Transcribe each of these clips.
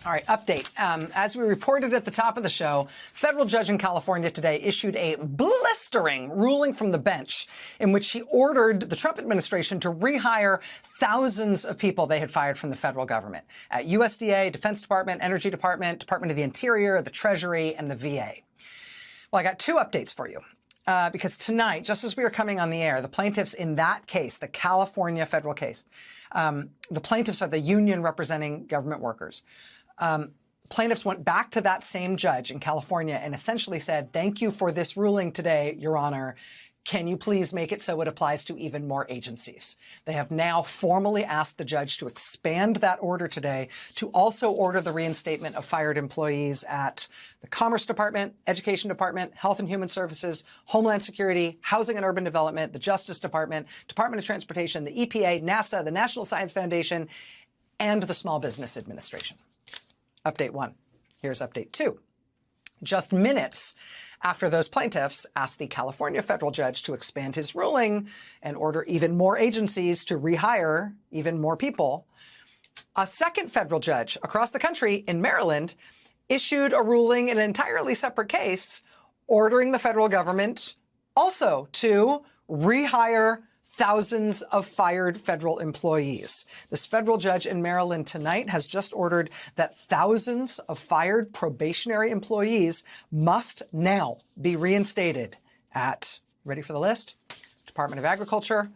All right, update. As we reported at the top of the show, federal judge in California today issued a blistering ruling from the bench in which he ordered the Trump administration to rehire thousands of people they had fired from the federal government at USDA, Defense Department, Energy Department, Department of the Interior, the Treasury, and the VA. Well, I got two updates for you. Because tonight, just as we were coming on the air, the plaintiffs in that case, the California federal case, the plaintiffs are the union representing government workers. Plaintiffs went back to that same judge in California and essentially said, thank you for this ruling today, Your Honor. Can you please make it so it applies to even more agencies? They have now formally asked the judge to expand that order today to also order the reinstatement of fired employees at the Commerce Department, Education Department, Health and Human Services, Homeland Security, Housing and Urban Development, the Justice Department, Department of Transportation, the EPA, NASA, the National Science Foundation, and the Small Business Administration. Update 1. Here's update 2. Just minutes after those plaintiffs asked the California federal judge to expand his ruling and order even more agencies to rehire even more people, a second federal judge across the country in Maryland issued a ruling in an entirely separate case ordering the federal government also to rehire thousands of fired federal employees. This federal judge in Maryland tonight has just ordered that thousands of fired probationary employees must now be reinstated at, ready for the list? Department of Agriculture,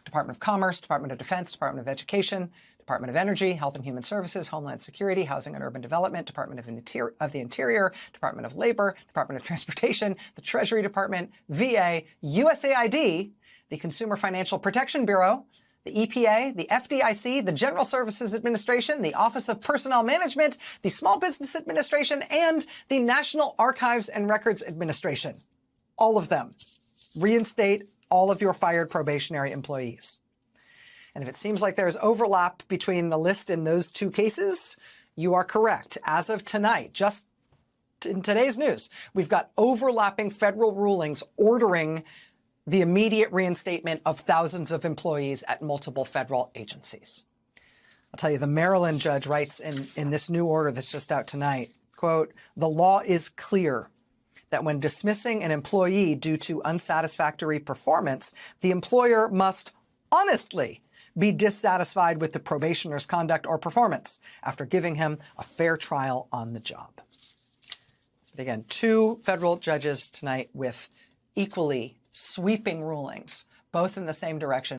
Department of Commerce, Department of Defense, Department of Education, Department of Energy, Health and Human Services, Homeland Security, Housing and Urban Development, Department of the Interior, Department of Labor, Department of Transportation, the Treasury Department, VA, USAID, the Consumer Financial Protection Bureau, the EPA, the FDIC, the General Services Administration, the Office of Personnel Management, the Small Business Administration, and the National Archives and Records Administration. All of them. Reinstate all of your fired probationary employees. And if it seems like there's overlap between the list in those two cases, you are correct. As of tonight, just in today's news, we've got overlapping federal rulings ordering the immediate reinstatement of thousands of employees at multiple federal agencies. I'll tell you, the Maryland judge writes in this new order that's just out tonight, quote, the law is clear that when dismissing an employee due to unsatisfactory performance, the employer must honestly be dissatisfied with the probationer's conduct or performance after giving him a fair trial on the job. But again, two federal judges tonight with equally sweeping rulings, both in the same direction.